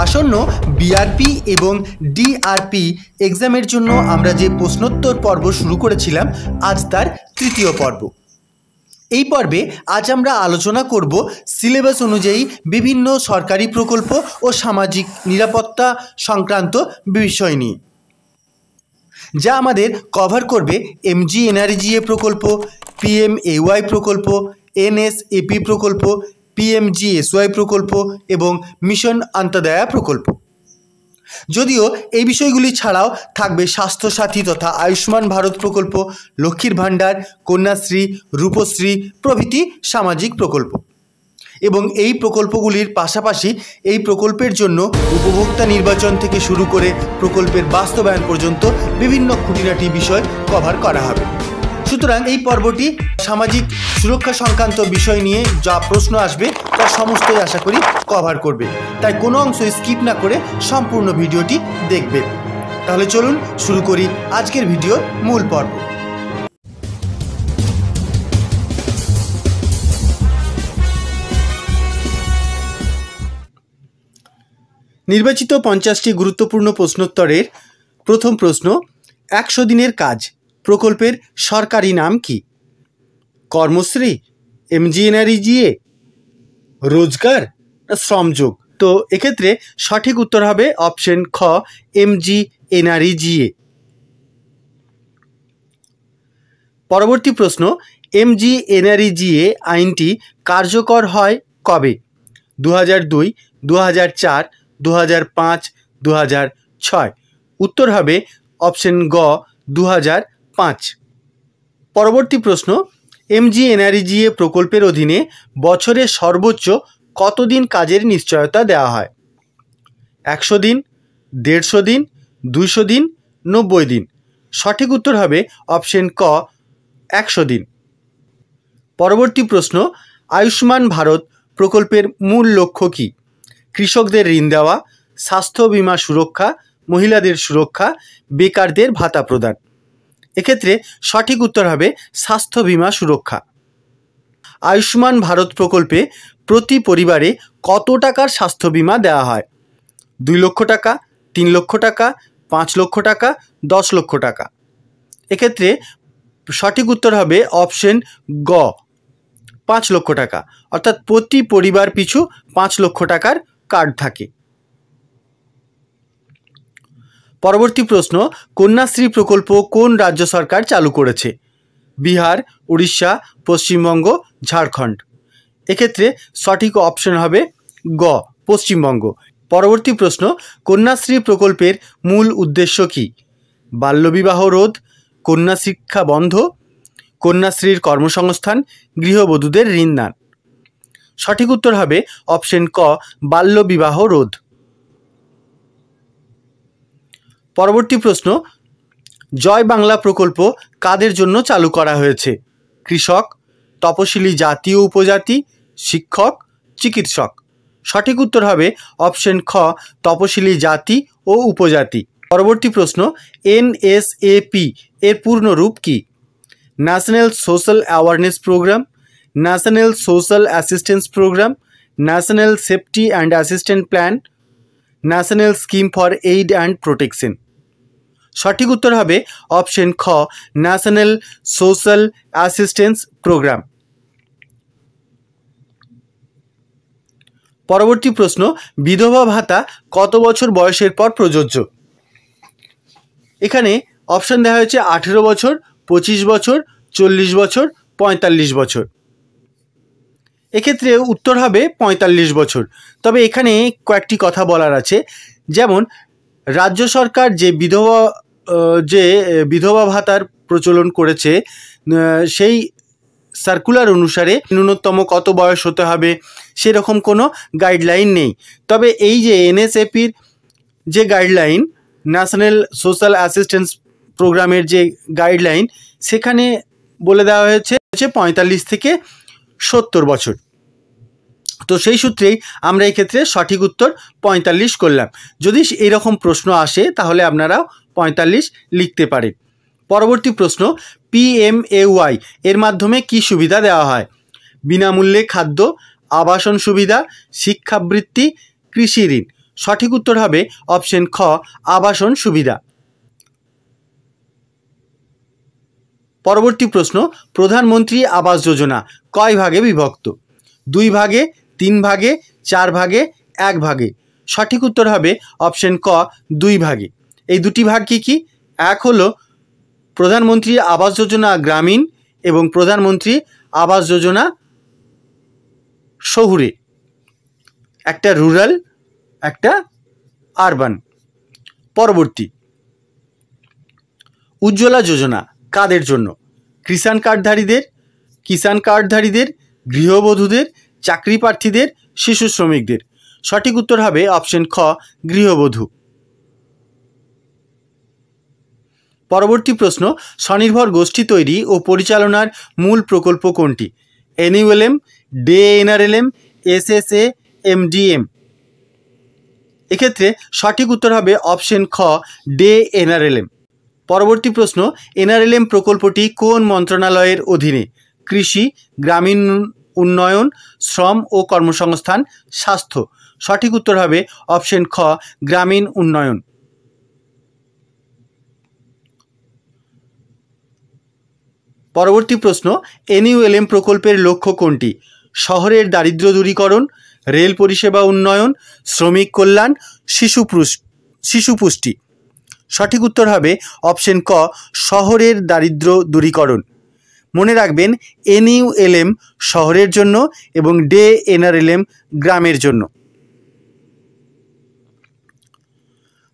আসন্ন বিআরপি এবং ডিআরপি এক্সামের জন্য আমরা যে প্রশ্নোত্তর পর্ব শুরু করেছিলাম, আজ তার তৃতীয় পর্ব। এই পর্বে আজ আমরা আলোচনা করব সিলেবাস অনুযায়ী বিভিন্ন সরকারি প্রকল্প ও সামাজিক নিরাপত্তা সংক্রান্ত বিষয় নিয়ে, যা আমাদের কভার করবে MGNREGA প্রকল্প, PMAY প্রকল্প, NSAP প্রকল্প, PMGSY প্রকল্প এবং মিশন অন্তোদয়া প্রকল্প। যদিও এই বিষয়গুলি ছাড়াও থাকবে স্বাস্থ্যসাথী তথা আয়ুষ্মান ভারত প্রকল্প, লক্ষ্মীর ভাণ্ডার, কন্যাশ্রী, রূপশ্রী প্রভৃতি সামাজিক প্রকল্প। এবং এই প্রকল্পগুলির পাশাপাশি এই প্রকল্পের জন্য উপভোক্তা নির্বাচন থেকে শুরু করে প্রকল্পের বাস্তবায়ন পর্যন্ত বিভিন্ন খুঁটিনাটি বিষয় কভার করা হবে। সুতরাং এই পর্বটি সামাজিক সুরক্ষা সংক্রান্ত বিষয় নিয়ে যা প্রশ্ন আসবে তার সমস্তই আশা করি কভার করবে, তাই কোনো অংশ স্কিপ না করে সম্পূর্ণ ভিডিওটি দেখবেন। তাহলে চলুন শুরু করি আজকের ভিডিওর মূল পর্ব। নির্বাচিত 50টি গুরুত্বপূর্ণ প্রশ্নোত্তরের প্রথম প্রশ্ন, 100 দিনের কাজ প্রকল্পের সরকারি নাম কি? কর্মশ্রী, MGNREGA, রোজগার, শ্রমযোগ। তো এক্ষেত্রে সঠিক উত্তর হবে অপশন খ, MGNREGA। পরবর্তী প্রশ্ন, MGNREGA আইনটি কার্যকর হয় কবে? 2002, 2004, 2005, 2006। উত্তর হবে অপশন গ, 2005। পরবর্তী প্রশ্ন, MGNREGA প্রকল্পের অধীনে বছরে সর্বোচ্চ কতদিন কাজের নিশ্চয়তা দেওয়া হয়? 100 দিন, 150 দিন, 200 দিন, 90 দিন। সঠিক উত্তর হবে অপশন ক, 100 দিন। পরবর্তী প্রশ্ন, আয়ুষ্মান ভারত প্রকল্পের মূল লক্ষ্য কী? কৃষকদের ঋণ দেওয়া, স্বাস্থ্য বীমা সুরক্ষা, মহিলাদের সুরক্ষা, বেকারদের ভাতা প্রদান। এক্ষেত্রে সঠিক উত্তর হবে স্বাস্থ্য বীমা সুরক্ষা। আয়ুষ্মান ভারত প্রকল্পে প্রতি পরিবারে কত টাকার স্বাস্থ্য বীমা দেওয়া হয়? 2 লক্ষ টাকা, 3 লক্ষ টাকা, 5 লক্ষ টাকা, 10 লক্ষ টাকা। এক্ষেত্রে সঠিক উত্তর হবে অপশন গ, 5 লক্ষ টাকা। অর্থাৎ প্রতি পরিবার পিছু 5 লক্ষ টাকার কার্ড থাকে। পরবর্তী প্রশ্ন, কন্যাশ্রী প্রকল্প কোন রাজ্য সরকার চালু করেছে? বিহার, উড়িষ্যা, পশ্চিমবঙ্গ, ঝাড়খণ্ড। এক্ষেত্রে সঠিক অপশন হবে গ, পশ্চিমবঙ্গ। পরবর্তী প্রশ্ন, কন্যাশ্রী প্রকল্পের মূল উদ্দেশ্য কী? বাল্যবিবাহ রোধ, কন্যা শিক্ষা বন্ধ, কন্যাশ্রীর কর্মসংস্থান, গৃহবধূদের ঋণ দান। সঠিক উত্তর হবে অপশন ক, বাল্যবিবাহ রোধ। পরবর্তী প্রশ্ন, জয় বাংলা প্রকল্প কাদের জন্য চালু করা হয়েছে? কৃষক, তপশিলি জাতি ও উপজাতি, শিক্ষক, চিকিৎসক। সঠিক উত্তর হবে অপশন খ, তপশিলি জাতি ও উপজাতি। পরবর্তী প্রশ্ন, NSAP এর পূর্ণরূপ কি? National social awareness programme, national social assistance programme, national safety and assistant plan, national scheme for aid and protection. সঠিক উত্তর হবে অপশন খ, ন্যাশনাল সোশ্যাল অ্যাসিস্ট্যান্স প্রোগ্রাম। পরবর্তী প্রশ্ন, বিধবা ভাতা কত বছর বয়সের পর প্রযোজ্য? এখানে অপশন দেওয়া হয়েছে 18 বছর, 25 বছর, 40 বছর, 45 বছর। এক্ষেত্রে উত্তর হবে 45 বছর। তবে এখানে কয়েকটি কথা বলার আছে, যেমন রাজ্য সরকার যে বিধবা ভাতার প্রচলন করেছে, সেই সার্কুলার অনুসারে ন্যূনতম কত বয়স হতে হবে সেরকম কোনো গাইডলাইন নেই। তবে এই যে NSAPর যে গাইডলাইন, ন্যাশনাল সোশ্যাল অ্যাসিস্ট্যান্স প্রোগ্রামের যে গাইডলাইন, সেখানে বলে দেওয়া হয়েছে 45 থেকে 70 বছর। তো সেই সূত্রেই আমরা এই ক্ষেত্রে সঠিক উত্তর 45 করলাম। যদি এইরকম প্রশ্ন আসে তাহলে আপনারাও 45 লিখতে পারেন। পরবর্তী প্রশ্ন, PMAY এর মাধ্যমে কি সুবিধা দেওয়া হয়? বিনামূল্যে খাদ্য, আবাসন সুবিধা, শিক্ষাবৃত্তি, কৃষি ঋণ। সঠিক উত্তর হবে অপশন খ আবাসন সুবিধা। পরবর্তী প্রশ্ন, প্রধানমন্ত্রী আবাস যোজনা কয় ভাগে বিভক্ত? 2 ভাগে, 3 ভাগে, 4 ভাগে, 1 ভাগে। সঠিক উত্তর হবে অপশন ক 2 ভাগে। এই দুটি ভাগ কি কি? এক হলো প্রধানমন্ত্রী আবাস যোজনা গ্রামীণ এবং প্রধানমন্ত্রী আবাস যোজনা শহুরে, একটা রুরাল একটা আরবান। পরবর্তী, উজ্জ্বলা যোজনা কাদের জন্য? কিষাণ কার্ডধারীদের, গৃহবধূদের, চাকরি প্রার্থীদের, শিশু শ্রমিকদের। সঠিক উত্তর হবে অপশন খ গৃহবধূ। পরবর্তী প্রশ্ন, স্বনির্ভর গোষ্ঠী তৈরি ও পরিচালনার মূল প্রকল্প কোনটি? NULM, DNRLM, SSA, MDM। এক্ষেত্রে সঠিক উত্তর হবে অপশন খ DNRLM। পরবর্তী প্রশ্ন, NRLM প্রকল্পটি কোন মন্ত্রণালয়ের অধীনে? কৃষি, গ্রামীণ উন্নয়ন, শ্রম ও কর্মসংস্থান, স্বাস্থ্য। সঠিক উত্তর হবে অপশন খ গ্রামীণ উন্নয়ন। পরবর্তী প্রশ্ন, NULM প্রকল্পের লক্ষ্য কোনটি? শহরের দারিদ্র্য দূরীকরণ, রেল পরিষেবা উন্নয়ন, শ্রমিক কল্যাণ, শিশু পুষ্টি। সঠিক উত্তর হবে অপশন ক শহরের দারিদ্র্য দূরীকরণ। মনে রাখবেন NULM শহরের জন্য এবং DNRLM গ্রামের জন্য।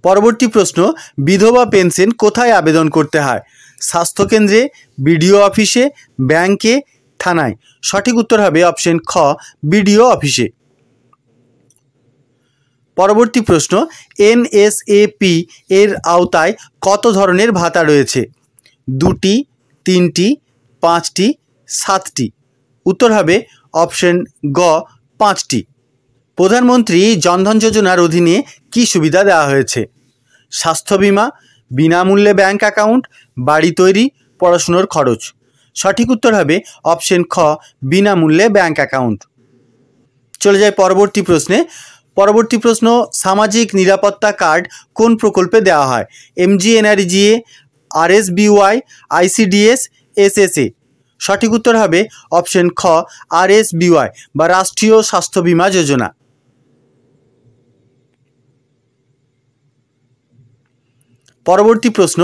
পরবর্তী প্রশ্ন, বিধবা পেনশন কোথায় আবেদন করতে হয়? স্বাস্থ্যকেন্দ্রে, BDO অফিসে, ব্যাংকে, থানায়। সঠিক উত্তর হবে অপশন খ BDO অফিসে। পরবর্তী প্রশ্ন, NSAP এর আওতায় কত ধরনের ভাতা রয়েছে? 2টি, 3টি, 5টি, 7টি। উত্তর হবে অপশন গ 5টি। প্রধানমন্ত্রী জনধন যোজনার অধীনে কি সুবিধা দেওয়া হয়েছে? স্বাস্থ্য বিমা, বিনামূল্যে ব্যাংক অ্যাকাউন্ট, বাড়ি তৈরি, পড়াশুনোর খরচ। সঠিক উত্তর হবে অপশন খ বিনামূল্যে ব্যাংক অ্যাকাউন্ট। চলে যায় পরবর্তী প্রশ্নে। পরবর্তী প্রশ্ন, সামাজিক নিরাপত্তা কার্ড কোন প্রকল্পে দেওয়া হয়? MGNREGA, RSBY, ICDS, SSA। সঠিক উত্তর হবে অপশন খ RSBY বা রাষ্ট্রীয় স্বাস্থ্য বীমা যোজনা। পরবর্তী প্রশ্ন,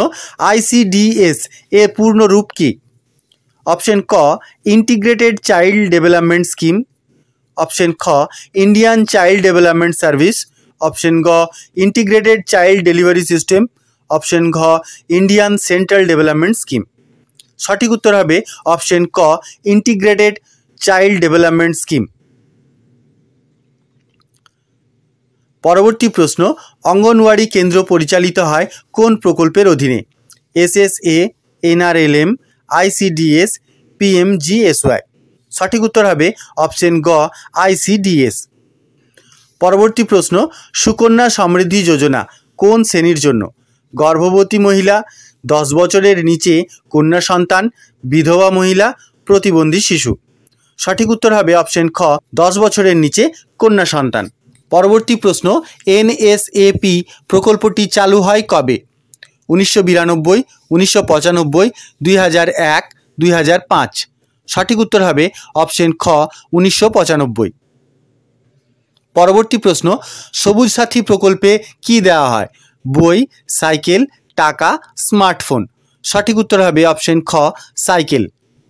ICDS এর পূর্ণ রূপ কি? অপশন ক integrated child development scheme, option খ Indian child development service, option গ integrated child delivery system, option ঘ ইন্ডিয়ান সেন্ট্রাল ডেভেলপমেন্ট স্কিম। সঠিক উত্তর হবে অপশন ক ইন্টিগ্রেটেড চাইল্ড ডেভেলপমেন্ট স্কিম। পরবর্তী প্রশ্ন, অঙ্গনওয়াড়ি কেন্দ্র পরিচালিত হয় কোন প্রকল্পের অধীনে? SSA, NRLM, ICDS, PMGSY। সঠিক উত্তর হবে অপশন গ ICDS। পরবর্তী প্রশ্ন, সুকন্যা সমৃদ্ধি যোজনা কোন শ্রেণীর জন্য? গর্ভবতী মহিলা, 10 বছরের নিচে কন্যা সন্তান, বিধবা মহিলা, প্রতিবন্ধী শিশু। সঠিক উত্তর হবে অপশন খ 10 বছরের নিচে কন্যা সন্তান। পরবর্তী প্রশ্ন, NSAP প্রকল্পটি চালু হয় কবে? 1992, 1995, 2001, 2005। সঠিক উত্তর হবে অপশন খ 1995। পরবর্তী প্রশ্ন, সবুজ সাথী প্রকল্পে কি দেওয়া হয়? বই, সাইকেল, টাকা, স্মার্টফোন। সঠিক উত্তর হবে অপশন খ সাইকেল।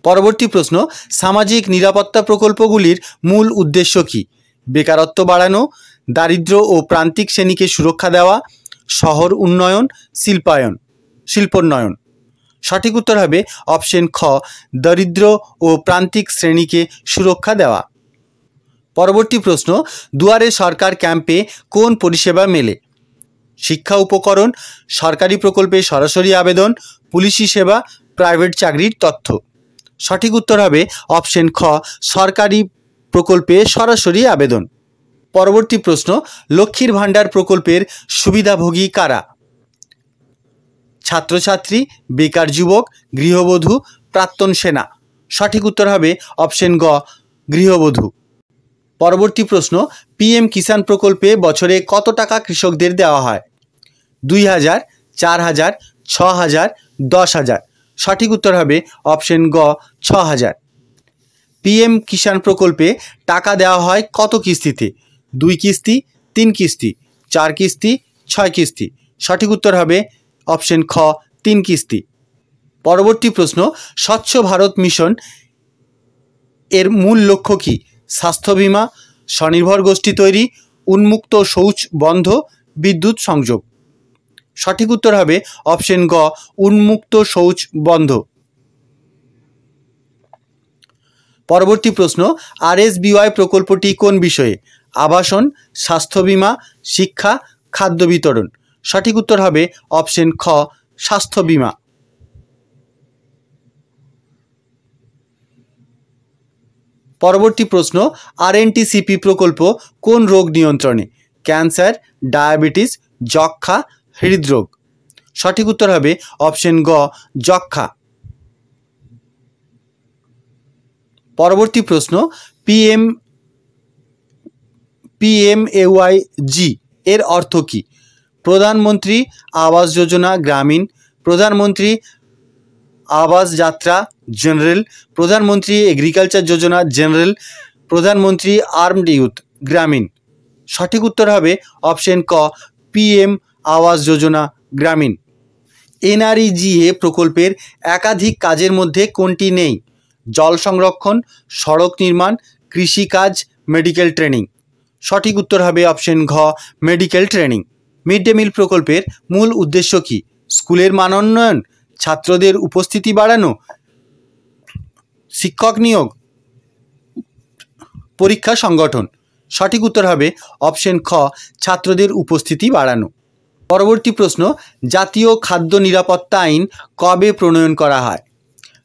পরবর্তী প্রশ্ন, সামাজিক নিরাপত্তা প্রকল্পগুলির মূল উদ্দেশ্য কি? বেকারত্ব বাড়ানো, দারিদ্র্য ও প্রান্তিক শ্রেণীকে সুরক্ষা দেওয়া, শহর উন্নয়ন, শিল্পোন্নয়ন। সঠিক উত্তর হবে অপশন খ দরিদ্র ও প্রান্তিক শ্রেণীকে সুরক্ষা দেওয়া। পরবর্তী প্রশ্ন, দুয়ারে সরকার ক্যাম্পে কোন পরিষেবা মেলে? শিক্ষা উপকরণ, সরকারি প্রকল্পে সরাসরি আবেদন, পুলিশি সেবা, প্রাইভেট চাকরির তথ্য। সঠিক উত্তর হবে অপশন খ সরকারি প্রকল্পে সরাসরি আবেদন। পরবর্তী প্রশ্ন, লক্ষ্মীর ভাণ্ডার প্রকল্পের সুবিধাভোগী কারা? ছাত্রছাত্রী, বেকার যুবক, গৃহবধূ, প্রাক্তন সেনা। সঠিক উত্তর হবে অপশন গ গৃহবধূ। পরবর্তী প্রশ্ন, পিএম কিষাণ প্রকল্পে বছরে কত টাকা কৃষকদের দেওয়া হয়? 2000, 4000, 6000, 10,000। সঠিক উত্তর হবে অপশন গ 6000। পিএম কিষাণ প্রকল্পে টাকা দেওয়া হয় কত কিস্তিতে? 2 কিস্তি, 3 কিস্তি, 4 কিস্তি, 6 কিস্তি। সঠিক উত্তর হবে অপশন খ 3 কিস্তি। পরবর্তী প্রশ্ন, স্বচ্ছ ভারত মিশন এর মূল লক্ষ্য কী? স্বাস্থ্য বিমা, স্বনির্ভর গোষ্ঠী তৈরি, উন্মুক্ত শৌচ বন্ধ, বিদ্যুৎ সংযোগ। সঠিক উত্তর হবে অপশন গ উন্মুক্ত শৌচ বন্ধ। পরবর্তী প্রশ্ন, RSBY প্রকল্পটি কোন বিষয়ে? আবাসন, স্বাস্থ্য বিমা, শিক্ষা, খাদ্য বিতরণ। সঠিক উত্তর হবে অপশন খ স্বাস্থ্য বিমা। পরবর্তী প্রশ্ন, RNTCP প্রকল্প কোন রোগ নিয়ন্ত্রণে? ক্যান্সার, ডায়াবেটিস, যক্ষ্মা, হৃদরোগ। সঠিক উত্তর হবে অপশন গ যক্ষ্মা। পরবর্তী প্রশ্ন, PMAYG এর অর্থ কী? প্রধানমন্ত্রী আবাস যোজনা গ্রামীণ, প্রধানমন্ত্রী আবাস যাত্রা জেনারেল, প্রধানমন্ত্রী এগ্রিকালচার যোজনা জেনারেল, প্রধানমন্ত্রী আর্মড ইউথ গ্রামীণ। সঠিক উত্তর হবে অপশন ক PM আবাস যোজনা গ্রামীণ। NREGA প্রকল্পের একাধিক কাজের মধ্যে কোনটি নেই? জল সংরক্ষণ, সড়ক নির্মাণ, কৃষিকাজ, মেডিকেল ট্রেনিং। সঠিক উত্তর হবে অপশন ঘ medical training. Mid day meal প্রকল্পের মূল উদ্দেশ্য কী? স্কুলের মানোন্নয়ন, ছাত্রদের উপস্থিতি বাড়ানো, শিক্ষক নিয়োগ, পরীক্ষা সংগঠন। সঠিক উত্তর হবে অপশন খ ছাত্রদের উপস্থিতি বাড়ানো। পরবর্তী প্রশ্ন, জাতীয় খাদ্য নিরাপত্তা আইন কবে প্রণয়ন করা হয়?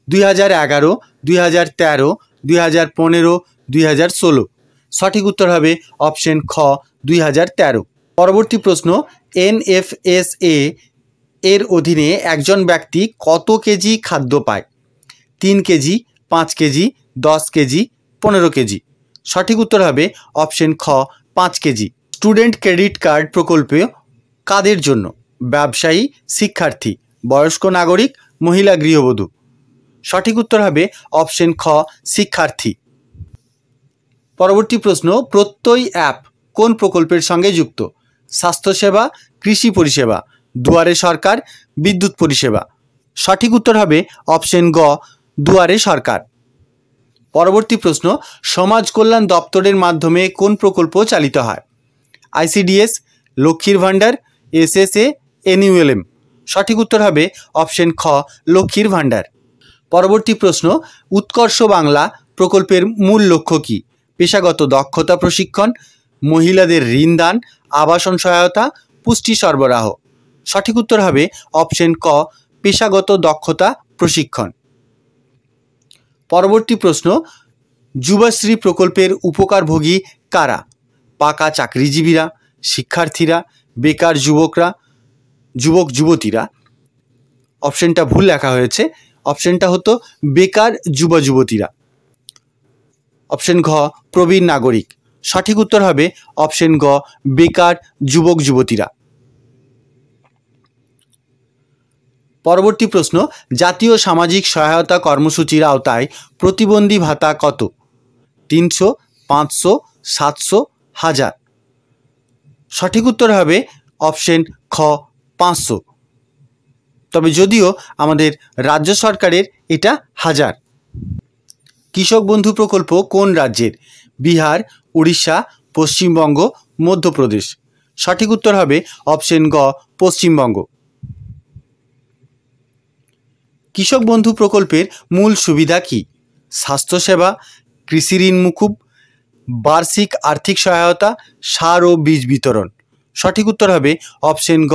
2011, 2013, 2015, 2016। সঠিক উত্তর হবে অপশন খ 2013। পরবর্তী প্রশ্ন, NFSA এর অধীনে একজন ব্যক্তি কত কেজি খাদ্য পায়? 3 কেজি, 5 কেজি, 10 কেজি, 15 কেজি। সঠিক উত্তর হবে অপশন খ 5 কেজি। স্টুডেন্ট ক্রেডিট কার্ড প্রকল্প কাদের জন্য? ব্যবসায়ী, শিক্ষার্থী, বয়স্ক নাগরিক, মহিলা গৃহবধূ। সঠিক উত্তর হবে অপশন খ শিক্ষার্থী। পরবর্তী প্রশ্ন, প্রত্যয় অ্যাপ কোন প্রকল্পের সঙ্গে যুক্ত? স্বাস্থ্যসেবা, কৃষি পরিষেবা, দুয়ারে সরকার, বিদ্যুৎ পরিষেবা। সঠিক উত্তর হবে অপশন গ দুয়ারে সরকার। পরবর্তী প্রশ্ন, সমাজ কল্যাণ দপ্তরের মাধ্যমে কোন প্রকল্প চালিত হয়? ICDS, লক্ষ্মীর ভাণ্ডার, SSA, NULM। সঠিক উত্তর হবে অপশন খ লক্ষ্মীর ভাণ্ডার। পরবর্তী প্রশ্ন, উৎকর্ষ বাংলা প্রকল্পের মূল লক্ষ্য কী? পেশাগত দক্ষতা প্রশিক্ষণ, মহিলাদের ঋণ দান, আবাসন সহায়তা, পুষ্টি সরবরাহ। সঠিক উত্তর হবে অপশন ক পেশাগত দক্ষতা প্রশিক্ষণ। পরবর্তী প্রশ্ন, যুবশ্রী প্রকল্পের উপকারভোগী কারা? পাকা চাকরিজীবীরা, শিক্ষার্থীরা, বেকার যুবক যুবতীরা। অপশনটা ভুল লেখা হয়েছে, অপশনটা হতো বেকার যুবতীরা। অপশন ঘ প্রবীণ নাগরিক। সঠিক উত্তর হবে অপশন গ বেকার যুবক যুবতীরা। পরবর্তী প্রশ্ন, জাতীয় সামাজিক সহায়তা কর্মসূচির আওতায় প্রতিবন্ধী ভাতা কত? 300, 500, 700, 1000। সঠিক উত্তর হবে অপশন খ 500। তবে যদিও আমাদের রাজ্য সরকারের এটা 1000। কৃষক বন্ধু প্রকল্প কোন রাজ্যের? বিহার, উড়িষ্যা, পশ্চিমবঙ্গ, মধ্যপ্রদেশ। সঠিক উত্তর হবে অপশন গ পশ্চিমবঙ্গ। কৃষক বন্ধু প্রকল্পের মূল সুবিধা কী? স্বাস্থ্যসেবা, কৃষি ঋণ মুকুব, বার্ষিক আর্থিক সহায়তা, সার ও বীজ বিতরণ। সঠিক উত্তর হবে অপশন গ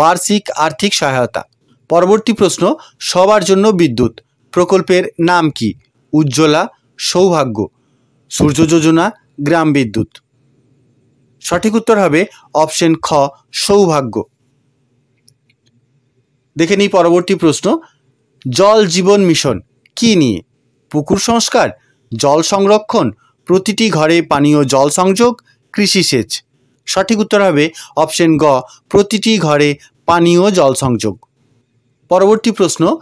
বার্ষিক আর্থিক সহায়তা। পরবর্তী প্রশ্ন, সবার জন্য বিদ্যুৎ প্রকল্পের নাম কি? উজ্জ্বলা, সৌভাগ্য, সূর্য যোজনা, গ্রাম বিদ্যুৎ। সঠিক উত্তর হবে অপশন খ সৌভাগ্য। দেখে নিই পরবর্তী প্রশ্ন, জল জীবন মিশন কি নিয়ে? পুকুর সংস্কার, জল সংরক্ষণ, প্রতিটি ঘরে পানীয় জল সংযোগ, কৃষি সেচ। সঠিক উত্তর হবে অপশন গ, প্রতিটি ঘরে পানীয় জল সংযোগ। পরবর্তী প্রশ্ন,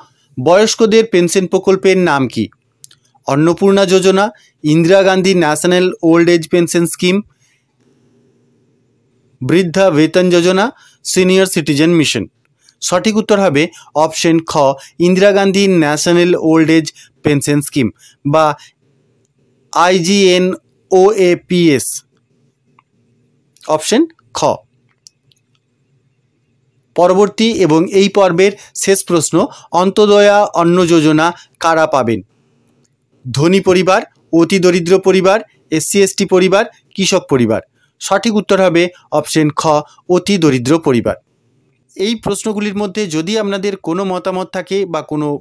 বয়স্কদের পেনশন প্রকল্পের নাম কি? Annapurna Yojana, Indira Gandhi national old age pension scheme, বৃদ্ধা বেতন যোজনা, সিনিয়র সিটিজেন মিশন। সঠিক উত্তর হবে অপশন খ, Indira Gandhi national old age pension scheme বা IGNOAPS। অপশন খ। পরবর্তী এবং এই পর্বের শেষ প্রশ্ন, অন্তোদয়া অন্ন যোজনা কারা পাবেন? ধনী পরিবার, অতি দরিদ্র পরিবার, SC/ST পরিবার, কৃষক পরিবার। সঠিক উত্তর হবে অপশন খ, অতি দরিদ্র পরিবার। এই প্রশ্নগুলির মধ্যে যদি আপনাদের কোনো মতামত থাকে বা কোনো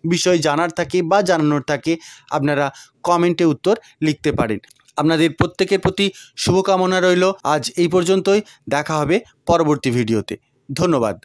বিষয় জানার থাকে বা জানানোর থাকে, আপনারা কমেন্টে উত্তর লিখতে পারেন। আপনাদের প্রত্যেকের প্রতি শুভকামনা রইল। আজ এই পর্যন্তই, দেখা হবে পরবর্তী ভিডিওতে। ধন্যবাদ।